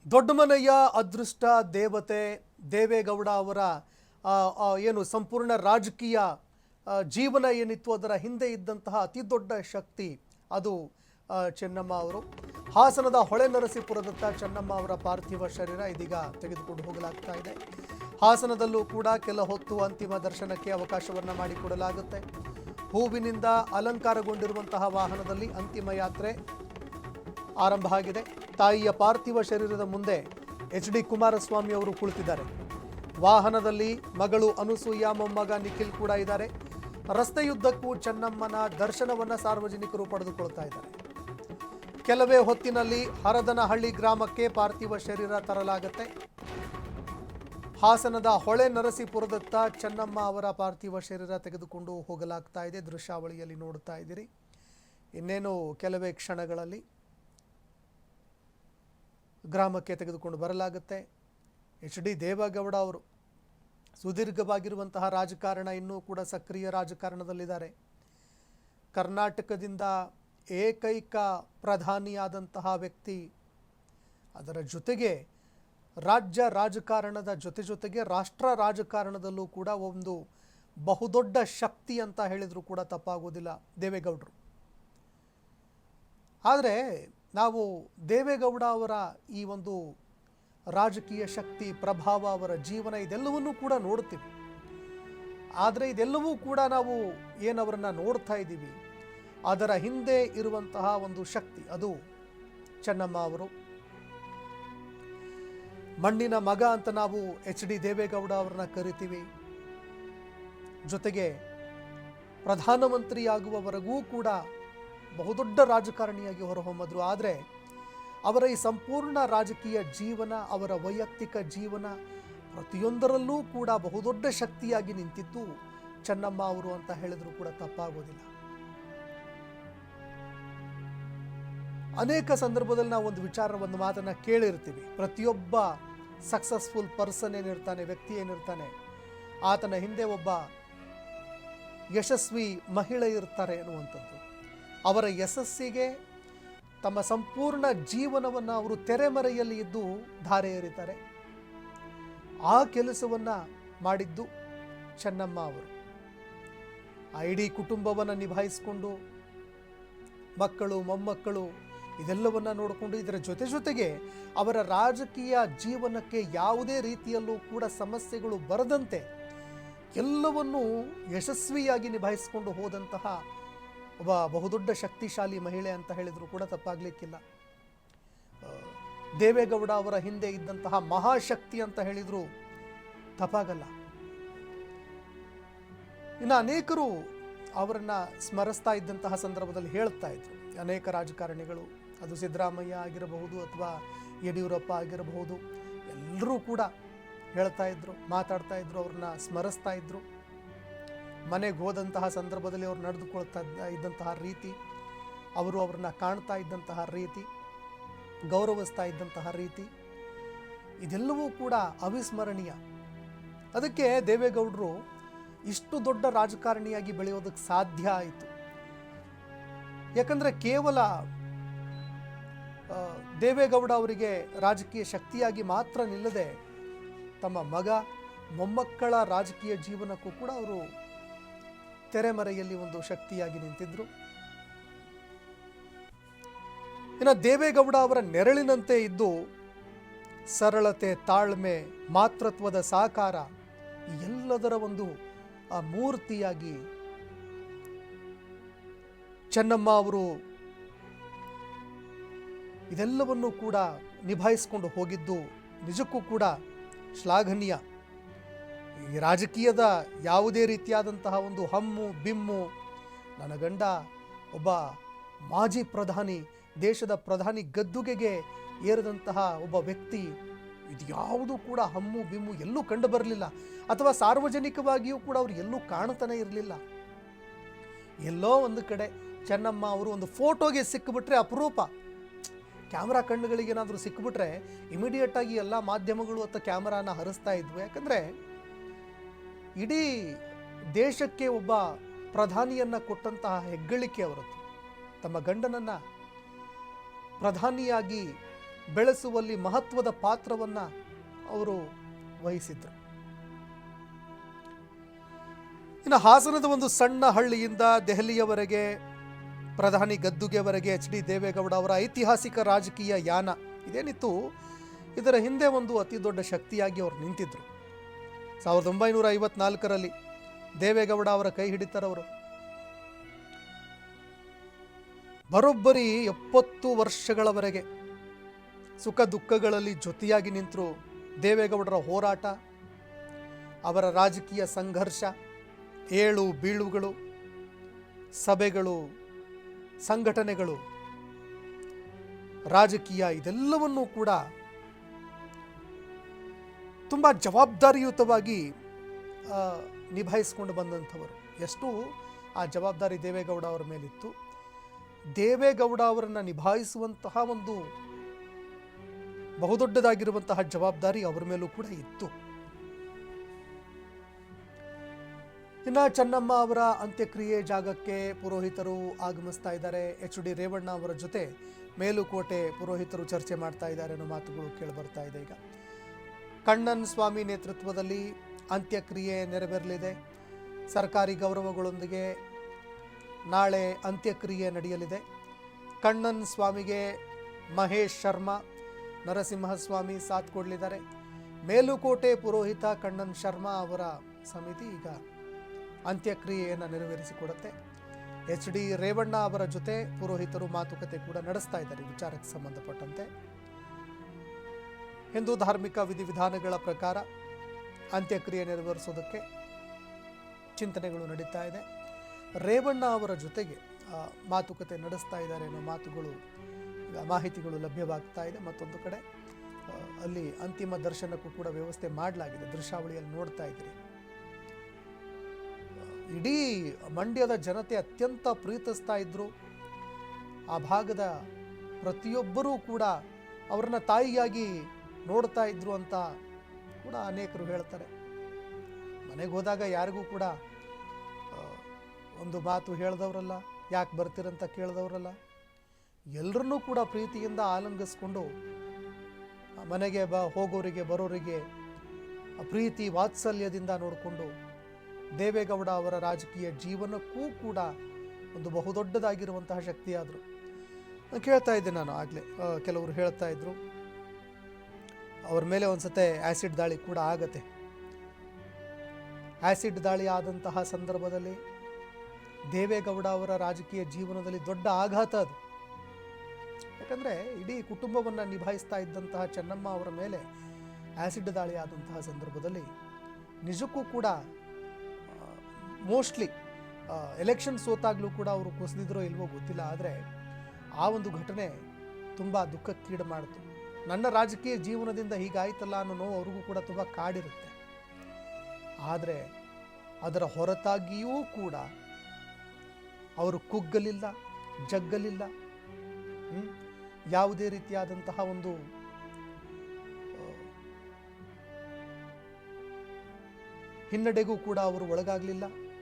ದೊಡ್ಡಮನೆಯ ಅದೃಷ್ಟ ದೇವತೆ ದೇವೇಗೌಡ ಅವರ ಏನು ಸಂಪೂರ್ಣ ರಾಜಕೀಯ ಜೀವನ ಏನಿತ್ತು ಅದರ ಹಿಂದೆ ಇದ್ದಂತಹ ಅತಿ ದೊಡ್ಡ ಶಕ್ತಿ ಅದು ಚೆನ್ನಮ್ಮ ಅವರು. ಹಾಸನದ ಹೊಳೆನರಸೀಪುರದತ್ತ ಚೆನ್ನಮ್ಮ ಅವರ ಪಾರ್ಥಿವ ಶರೀರ ಇದೀಗ ತೆಗೆದುಕೊಂಡು ಹೋಗಲಾಗ್ತಾ ಇದೆ. ಹಾಸನದಲ್ಲೂ ಕೂಡ ಕೆಲ ಹೊತ್ತು ಅಂತಿಮ ದರ್ಶನಕ್ಕೆ ಅವಕಾಶವನ್ನು ಮಾಡಿಕೊಡಲಾಗುತ್ತೆ. ಹೂವಿನಿಂದ ಅಲಂಕಾರಗೊಂಡಿರುವಂತಹ ವಾಹನದಲ್ಲಿ ಅಂತಿಮ ಯಾತ್ರೆ ಆರಂಭ ಆಗಿದೆ. ತಾಯಿಯ ಪಾರ್ಥಿವ ಶರೀರದ ಮುಂದೆ ಎಚ್.ಡಿ. ಕುಮಾರಸ್ವಾಮಿ ಅವರು ಕುಳಿತಿದ್ದಾರೆ. ವಾಹನದಲ್ಲಿ ಮಗಳು ಅನುಸೂಯ, ಮೊಮ್ಮಗ ನಿಖಿಲ್ ಕೂಡ ಇದ್ದಾರೆ. ರಸ್ತೆಯುದ್ದಕ್ಕೂ ಚೆನ್ನಮ್ಮನ ದರ್ಶನವನ್ನು ಸಾರ್ವಜನಿಕರು ಪಡೆದುಕೊಳ್ತಾ ಇದ್ದಾರೆ. ಕೆಲವೇ ಹೊತ್ತಿನಲ್ಲಿ ಹರದನಹಳ್ಳಿ ಗ್ರಾಮಕ್ಕೆ ಪಾರ್ಥಿವ ಶರೀರ ತರಲಾಗುತ್ತೆ. ಹಾಸನದ ಹೊಳೆ ನರಸೀಪುರದತ್ತ ಚೆನ್ನಮ್ಮ ಅವರ ಪಾರ್ಥಿವ ಶರೀರ ತೆಗೆದುಕೊಂಡು ಹೋಗಲಾಗ್ತಾ ಇದೆ. ದೃಶ್ಯಾವಳಿಯಲ್ಲಿ ನೋಡ್ತಾ ಇದ್ದೀರಿ. ಇನ್ನೇನು ಕೆಲವೇ ಕ್ಷಣಗಳಲ್ಲಿ ಗ್ರಾಮಕ್ಕೆ ತೆಗೆದುಕೊಂಡು ಬರಲಾಗುತ್ತೆ. ಎಚ್.ಡಿ. ದೇವೇಗೌಡ ಅವರು ಸುದೀರ್ಘವಾಗಿರುವಂತಹ ರಾಜಕಾರಣ, ಇನ್ನೂ ಕೂಡ ಸಕ್ರಿಯ ರಾಜಕಾರಣದಲ್ಲಿದ್ದಾರೆ. ಕರ್ನಾಟಕದಿಂದ ಏಕೈಕ ಪ್ರಧಾನಿಯಾದಂತಹ ವ್ಯಕ್ತಿ. ಅದರ ಜೊತೆಗೆ ರಾಜ್ಯ ರಾಜಕಾರಣದ ಜೊತೆಗೆ ರಾಷ್ಟ್ರ ರಾಜಕಾರಣದಲ್ಲೂ ಕೂಡ ಒಂದು ಬಹುದೊಡ್ಡ ಶಕ್ತಿ ಅಂತ ಹೇಳಿದರೂ ಕೂಡ ತಪ್ಪಾಗೋದಿಲ್ಲ ದೇವೇಗೌಡರು. ಆದರೆ ನಾವು ದೇವೇಗೌಡ ಅವರ ಈ ಒಂದು ರಾಜಕೀಯ ಶಕ್ತಿ, ಪ್ರಭಾವ, ಅವರ ಜೀವನ ಇದೆಲ್ಲವನ್ನೂ ಕೂಡ ನೋಡ್ತೀವಿ. ಆದರೆ ಇದೆಲ್ಲವೂ ಕೂಡ ನಾವು ಏನವರನ್ನ ನೋಡ್ತಾ ಇದ್ದೀವಿ, ಅದರ ಹಿಂದೆ ಇರುವಂತಹ ಒಂದು ಶಕ್ತಿ ಅದು ಚೆನ್ನಮ್ಮ ಅವರು. ಮಣ್ಣಿನ ಮಗ ಅಂತ ನಾವು ಎಚ್.ಡಿ. ದೇವೇಗೌಡ ಅವರನ್ನ ಕರಿತೀವಿ. ಜೊತೆಗೆ ಪ್ರಧಾನಮಂತ್ರಿಯಾಗುವವರೆಗೂ ಕೂಡ ಬಹುದೊಡ್ಡ ರಾಜಕಾರಣಿಯಾಗಿ ಹೊರಹೊಮ್ಮಿದ್ರು. ಆದರೆ ಅವರ ಈ ಸಂಪೂರ್ಣ ರಾಜಕೀಯ ಜೀವನ, ಅವರ ವೈಯಕ್ತಿಕ ಜೀವನ ಪ್ರತಿಯೊಂದರಲ್ಲೂ ಕೂಡ ಬಹುದೊಡ್ಡ ಶಕ್ತಿಯಾಗಿ ನಿಂತಿದ್ದು ಚೆನ್ನಮ್ಮ ಅವರು ಅಂತ ಹೇಳಿದ್ರು ಕೂಡ ತಪ್ಪಾಗೋದಿಲ್ಲ. ಅನೇಕ ಸಂದರ್ಭದಲ್ಲಿ ನಾವು ಒಂದು ಮಾತನ್ನ ಕೇಳಿರ್ತೀವಿ. ಪ್ರತಿಯೊಬ್ಬ ಸಕ್ಸಸ್ಫುಲ್ ಪರ್ಸನ್ ಏನಿರ್ತಾನೆ, ವ್ಯಕ್ತಿ ಏನಿರ್ತಾನೆ, ಆತನ ಹಿಂದೆ ಒಬ್ಬ ಯಶಸ್ವಿ ಮಹಿಳೆ ಇರ್ತಾರೆ ಅನ್ನುವಂಥದ್ದು. ಅವರ ಯಶಸ್ಸಿಗೆ ತಮ್ಮ ಸಂಪೂರ್ಣ ಜೀವನವನ್ನು ಅವರು ತೆರೆಮರೆಯಲ್ಲಿ ಇದ್ದು ಧಾರೆ ಎರಿತಾರೆ. ಆ ಕೆಲಸವನ್ನು ಮಾಡಿದ್ದು ಚೆನ್ನಮ್ಮ ಅವರು. ಆ ಇಡೀ ಕುಟುಂಬವನ್ನು ನಿಭಾಯಿಸಿಕೊಂಡು ಮಕ್ಕಳು, ಮೊಮ್ಮಕ್ಕಳು ಇದೆಲ್ಲವನ್ನ ನೋಡಿಕೊಂಡು ಇದರ ಜೊತೆಗೆ ಅವರ ರಾಜಕೀಯ ಜೀವನಕ್ಕೆ ಯಾವುದೇ ರೀತಿಯಲ್ಲೂ ಕೂಡ ಸಮಸ್ಯೆಗಳು ಬರದಂತೆ ಎಲ್ಲವನ್ನೂ ಯಶಸ್ವಿಯಾಗಿ ನಿಭಾಯಿಸಿಕೊಂಡು ಹೋದಂತಹ ಒಬ್ಬ ಬಹುದೊಡ್ಡ ಶಕ್ತಿಶಾಲಿ ಮಹಿಳೆ ಅಂತ ಹೇಳಿದ್ರು ಕೂಡ ತಪ್ಪಾಗಲಿಕ್ಕಿಲ್ಲ. ದೇವೇಗೌಡ ಅವರ ಹಿಂದೆ ಇದ್ದಂತಹ ಮಹಾಶಕ್ತಿ ಅಂತ ಹೇಳಿದ್ರು ತಪ್ಪಾಗಲ್ಲ. ಇನ್ನು ಅನೇಕರು ಅವರನ್ನ ಸ್ಮರಿಸ್ತಾ ಇದ್ದಂತಹ ಸಂದರ್ಭದಲ್ಲಿ ಹೇಳ್ತಾ ಇದ್ರು. ಅನೇಕ ರಾಜಕಾರಣಿಗಳು, ಅದು ಸಿದ್ದರಾಮಯ್ಯ ಆಗಿರಬಹುದು ಅಥವಾ ಯಡಿಯೂರಪ್ಪ ಆಗಿರಬಹುದು, ಎಲ್ಲರೂ ಕೂಡ ಹೇಳ್ತಾ ಇದ್ರು, ಮಾತಾಡ್ತಾ ಇದ್ರು, ಅವ್ರನ್ನ ಸ್ಮರಿಸ್ತಾ ಇದ್ರು. ಮನೆಗೆ ಹೋದಂತಹ ಸಂದರ್ಭದಲ್ಲಿ ಅವರು ನಡೆದುಕೊಳ್ತಾ ಇದ್ದಂತಹ ರೀತಿ, ಅವರು ಅವ್ರನ್ನ ಕಾಣ್ತಾ ಇದ್ದಂತಹ ರೀತಿ, ಗೌರವಿಸ್ತಾ ಇದ್ದಂತಹ ರೀತಿ ಇದೆಲ್ಲವೂ ಕೂಡ ಅವಿಸ್ಮರಣೀಯ. ಅದಕ್ಕೆ ದೇವೇಗೌಡರು ಇಷ್ಟು ದೊಡ್ಡ ರಾಜಕಾರಣಿಯಾಗಿ ಬೆಳೆಯೋದಕ್ಕೆ ಸಾಧ್ಯ ಆಯಿತು. ಯಾಕಂದರೆ ಕೇವಲ ದೇವೇಗೌಡ ಅವರಿಗೆ ರಾಜಕೀಯ ಶಕ್ತಿಯಾಗಿ ಮಾತ್ರ ನಿಲ್ಲದೆ ತಮ್ಮ ಮಗ, ಮೊಮ್ಮಕ್ಕಳ ರಾಜಕೀಯ ಜೀವನಕ್ಕೂ ಕೂಡ ಅವರು ತೆರೆಮರೆಯಲ್ಲಿ ಒಂದು ಶಕ್ತಿಯಾಗಿ ನಿಂತಿದ್ರು. ಇನ್ನು ದೇವೇಗೌಡ ಅವರ ನೆರಳಿನಂತೆ ಇದ್ದು ಸರಳತೆ, ತಾಳ್ಮೆ, ಮಾತೃತ್ವದ ಸಾಕಾರ ಎಲ್ಲದರ ಒಂದು ಆ ಮೂರ್ತಿಯಾಗಿ ಚೆನ್ನಮ್ಮ ಅವರು ಇದೆಲ್ಲವನ್ನೂ ಕೂಡ ನಿಭಾಯಿಸಿಕೊಂಡು ಹೋಗಿದ್ದು ನಿಜಕ್ಕೂ ಕೂಡ ಶ್ಲಾಘನೀಯ. ಈ ರಾಜಕೀಯದ ಯಾವುದೇ ರೀತಿಯಾದಂತಹ ಒಂದು ಹಮ್ಮು ಬಿಮ್ಮು, ನನ್ನ ಗಂಡ ಒಬ್ಬ ಮಾಜಿ ಪ್ರಧಾನಿ, ದೇಶದ ಪ್ರಧಾನಿ ಗದ್ದುಗೆಗೆ ಏರಿದಂತಹ ಒಬ್ಬ ವ್ಯಕ್ತಿ, ಇದು ಯಾವುದೂ ಕೂಡ ಹಮ್ಮು ಬಿಮ್ಮು ಎಲ್ಲೂ ಕಂಡು ಬರಲಿಲ್ಲ. ಅಥವಾ ಸಾರ್ವಜನಿಕವಾಗಿಯೂ ಕೂಡ ಅವರು ಎಲ್ಲೂ ಕಾಣ್ತಾನೆ ಇರಲಿಲ್ಲ. ಎಲ್ಲೋ ಒಂದು ಕಡೆ ಚೆನ್ನಮ್ಮ ಅವರು ಒಂದು ಫೋಟೋಗೆ ಸಿಕ್ಕಿಬಿಟ್ರೆ ಅಪರೂಪ. ಕ್ಯಾಮ್ರಾ ಕಣ್ಣುಗಳಿಗೆ ಏನಾದರೂ ಸಿಕ್ಕಿಬಿಟ್ರೆ ಇಮಿಡಿಯೇಟ್ ಆಗಿ ಎಲ್ಲ ಮಾಧ್ಯಮಗಳು ಅಥವಾ ಕ್ಯಾಮ್ರಾನ ಹರಿಸ್ತಾ ಇದ್ವು. ಯಾಕಂದರೆ ಇಡೀ ದೇಶಕ್ಕೆ ಒಬ್ಬ ಪ್ರಧಾನಿಯನ್ನು ಕೊಟ್ಟಂತಹ ಹೆಗ್ಗಳಿಕೆ ಅವರದ್ದು. ತಮ್ಮ ಗಂಡನನ್ನು ಪ್ರಧಾನಿಯಾಗಿ ಬೆಳೆಸುವಲ್ಲಿ ಮಹತ್ವದ ಪಾತ್ರವನ್ನು ಅವರು ವಹಿಸಿದ್ರು. ಇನ್ನು ಹಾಸನದ ಒಂದು ಸಣ್ಣ ಹಳ್ಳಿಯಿಂದ ದೆಹಲಿಯವರೆಗೆ, ಪ್ರಧಾನಿ ಗದ್ದುಗೆವರೆಗೆ ಎಚ್ ಡಿ ದೇವೇಗೌಡ ಅವರ ಐತಿಹಾಸಿಕ ರಾಜಕೀಯ ಯಾನ ಇದೇನಿತ್ತು, ಇದರ ಹಿಂದೆ ಒಂದು ಅತಿ ದೊಡ್ಡ ಶಕ್ತಿಯಾಗಿ ಅವರು ನಿಂತಿದ್ರು. 1954ರಲ್ಲಿ ದೇವೇಗೌಡ ಅವರ ಕೈ ಹಿಡಿತಾರವರು. ಬರೋಬ್ಬರಿ 70 ವರ್ಷಗಳವರೆಗೆ ಸುಖ ದುಃಖಗಳಲ್ಲಿ ಜೊತೆಯಾಗಿ ನಿಂತರು. ದೇವೇಗೌಡರ ಹೋರಾಟ, ಅವರ ರಾಜಕೀಯ ಸಂಘರ್ಷ, ಏಳು ಬೀಳುಗಳು, ಸಭೆಗಳು, ಸಂಘಟನೆಗಳು, ರಾಜಕೀಯ, ಇದೆಲ್ಲವನ್ನೂ ಕೂಡ ತುಂಬ ಜವಾಬ್ದಾರಿಯುತವಾಗಿ ನಿಭಾಯಿಸಿಕೊಂಡು ಬಂದಂಥವರು. ಎಷ್ಟು ಆ ಜವಾಬ್ದಾರಿ ದೇವೇಗೌಡ ಅವರ ಮೇಲಿತ್ತು. ದೇವೇಗೌಡ ಅವರನ್ನು ನಿಭಾಯಿಸುವಂತಹ ಒಂದು ಬಹುದೊಡ್ಡದಾಗಿರುವಂತಹ ಜವಾಬ್ದಾರಿ ಅವರ ಮೇಲೂ ಕೂಡ ಇತ್ತು. ಇನ್ನು ಚೆನ್ನಮ್ಮ ಅವರ ಅಂತ್ಯಕ್ರಿಯೆ ಜಾಗಕ್ಕೆ ಪುರೋಹಿತರು ಆಗಮಿಸ್ತಾ ಇದ್ದಾರೆ. ಎಚ್ ಡಿ ರೇವಣ್ಣ ಅವರ ಜೊತೆ ಮೇಲುಕೋಟೆ ಪುರೋಹಿತರು ಚರ್ಚೆ ಮಾಡ್ತಾ ಇದ್ದಾರೆ ಅನ್ನೋ ಮಾತುಗಳು ಕೇಳಿಬರ್ತಾ ಇದೆ. ಈಗ ಕಣ್ಣನ್ ಸ್ವಾಮಿ ನೇತೃತ್ವದಲ್ಲಿ ಅಂತ್ಯಕ್ರಿಯೆ ನೆರವೇರಲಿದೆ. ಸರ್ಕಾರಿ ಗೌರವಗಳೊಂದಿಗೆ ನಾಳೆ ಅಂತ್ಯಕ್ರಿಯೆ ನಡೆಯಲಿದೆ. ಕಣ್ಣನ್ ಸ್ವಾಮಿಗೆ ಮಹೇಶ್ ಶರ್ಮಾ, ನರಸಿಂಹಸ್ವಾಮಿ ಸಾಥ್ ಕೊಡಲಿದ್ದಾರೆ. ಮೇಲುಕೋಟೆ ಪುರೋಹಿತ ಕಣ್ಣನ್ ಶರ್ಮಾ ಅವರ ಸಮಿತಿ ಈಗ ಅಂತ್ಯಕ್ರಿಯೆಯನ್ನು ನೆರವೇರಿಸಿಕೊಡುತ್ತೆ. ಎಚ್ ಡಿ ರೇವಣ್ಣ ಅವರ ಜೊತೆ ಪುರೋಹಿತರು ಮಾತುಕತೆ ಕೂಡ ನಡೆಸ್ತಾ ಇದ್ದಾರೆ ವಿಚಾರಕ್ಕೆ ಸಂಬಂಧಪಟ್ಟಂತೆ. ಹಿಂದೂ ಧಾರ್ಮಿಕ ವಿಧಿವಿಧಾನಗಳ ಪ್ರಕಾರ ಅಂತ್ಯಕ್ರಿಯೆ ನೆರವೇರಿಸೋದಕ್ಕೆ ಚಿಂತನೆಗಳು ನಡೀತಾ ಇದೆ. ರೇವಣ್ಣ ಅವರ ಜೊತೆಗೆ ಮಾತುಕತೆ ನಡೆಸ್ತಾ ಇದ್ದಾರೆ ಅನ್ನೋ ಮಾತುಗಳು, ಮಾಹಿತಿಗಳು ಲಭ್ಯವಾಗ್ತಾ ಇದೆ. ಮತ್ತೊಂದು ಕಡೆ ಅಲ್ಲಿ ಅಂತಿಮ ದರ್ಶನಕ್ಕೂ ಕೂಡ ವ್ಯವಸ್ಥೆ ಮಾಡಲಾಗಿದೆ. ದೃಶ್ಯಾವಳಿಯಲ್ಲಿ ನೋಡ್ತಾ ಇದ್ದೀರಿ. ಇಡೀ ಮಂಡ್ಯದ ಜನತೆ ಅತ್ಯಂತ ಪ್ರೀತಿಸ್ತಾ ಇದ್ರು. ಆ ಭಾಗದ ಪ್ರತಿಯೊಬ್ಬರೂ ಕೂಡ ಅವ್ರನ್ನ ತಾಯಿಯಾಗಿ ನೋಡ್ತಾ ಇದ್ರು ಅಂತ ಕೂಡ ಅನೇಕರು ಹೇಳ್ತಾರೆ. ಮನೆಗೆ ಹೋದಾಗ ಯಾರಿಗೂ ಕೂಡ ಒಂದು ಮಾತು ಹೇಳಿದವರಲ್ಲ, ಯಾಕೆ ಬರ್ತೀರಂತ ಕೇಳಿದವರಲ್ಲ, ಎಲ್ಲರನ್ನೂ ಕೂಡ ಪ್ರೀತಿಯಿಂದ ಆಲಂಗಿಸ್ಕೊಂಡು ಮನೆಗೆ ಹೋಗೋರಿಗೆ ಬರೋರಿಗೆ ಪ್ರೀತಿ ವಾತ್ಸಲ್ಯದಿಂದ ನೋಡಿಕೊಂಡು ದೇವೇಗೌಡ ಅವರ ರಾಜಕೀಯ ಜೀವನಕ್ಕೂ ಕೂಡ ಒಂದು ಬಹುದೊಡ್ಡದಾಗಿರುವಂತಹ ಶಕ್ತಿಯಾದರು. ಕೇಳ್ತಾ ಇದ್ದೆ ನಾನು ಆಗಲೇ, ಕೆಲವರು ಹೇಳ್ತಾ ಇದ್ರು ಅವ್ರ ಮೇಲೆ ಒಂದ್ಸತೆ ಆ್ಯಸಿಡ್ ದಾಳಿ ಕೂಡ ಆಗತ್ತೆ. ಆ್ಯಸಿಡ್ ದಾಳಿ ಆದಂತಹ ಸಂದರ್ಭದಲ್ಲಿ ದೇವೇಗೌಡ ಅವರ ರಾಜಕೀಯ ಜೀವನದಲ್ಲಿ ದೊಡ್ಡ ಆಘಾತ ಅದು. ಯಾಕಂದರೆ ಇಡೀ ಕುಟುಂಬವನ್ನು ನಿಭಾಯಿಸ್ತಾ ಇದ್ದಂತಹ ಚೆನ್ನಮ್ಮ ಅವರ ಮೇಲೆ ಆ್ಯಸಿಡ್ ದಾಳಿ ಆದಂತಹ ಸಂದರ್ಭದಲ್ಲಿ ನಿಜಕ್ಕೂ ಕೂಡ ಮೋಸ್ಟ್ಲಿ ಎಲೆಕ್ಷನ್ ಸೋತಾಗಲೂ ಕೂಡ ಅವರು ಕುಸಿದಿದ್ರೋ ಇಲ್ವೋ ಗೊತ್ತಿಲ್ಲ. ಆದರೆ ಆ ಒಂದು ಘಟನೆ ತುಂಬ ದುಃಖಕ್ಕೀಡು ಮಾಡಿತು. ನನ್ನ ರಾಜಕೀಯ ಜೀವನದಿಂದ ಹೀಗಾಯ್ತಲ್ಲ ಅನ್ನೋ ನೋವು ಅವ್ರಿಗೂ ಕೂಡ ತುಂಬ ಕಾಡಿರುತ್ತೆ. ಆದರೆ ಅದರ ಹೊರತಾಗಿಯೂ ಕೂಡ ಅವರು ಕುಗ್ಗಲಿಲ್ಲ, ಜಗ್ಗಲಿಲ್ಲ. ಯಾವುದೇ ರೀತಿಯಾದಂತಹ ಒಂದು ಹಿನ್ನಡೆಗೂ ಕೂಡ ಅವರು ಒಳಗಾಗಲಿಲ್ಲ.